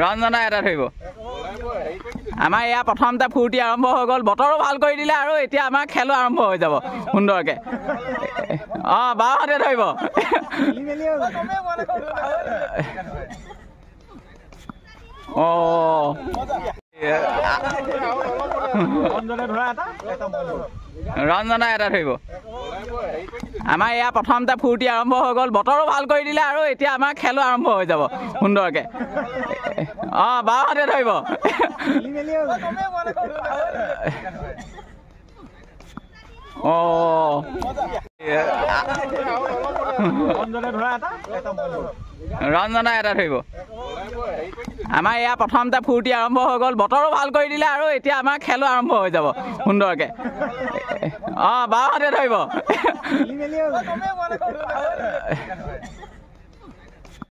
ৰঞ্জনা এটা ধৰিব আমাৰ এয়া প্ৰথমতে ফূৰ্তি আৰম্ভ হৈ গ'ল বতৰো ভাল কৰি দিলে আৰু এতিয়া আমাৰ খেলো আৰম্ভ হৈ যাব সুন্দৰকে বাওঁহাতে ধৰিব ৰঞ্জনা এটা ধৰিব আমাৰ এয়া প্ৰথমতে ফূৰ্তি আৰম্ভ হৈ গ'ল বতৰো ভাল কৰি দিলে আৰু এতিয়া আমাৰ খেলো আৰম্ভ হৈ যাব সুন্দৰকে বাওঁহাতে ধৰিব ৰঞ্জনা এটা ধৰিব আমাৰ এয়া প্ৰথমতে ফূৰ্তি আৰম্ভ হৈ গ'ল বতৰো ভাল কৰি দিলে আৰু এতিয়া আমাৰ খেলো আৰম্ভ হৈ যাব সুন্দৰকে বাওঁহাতে ধৰিব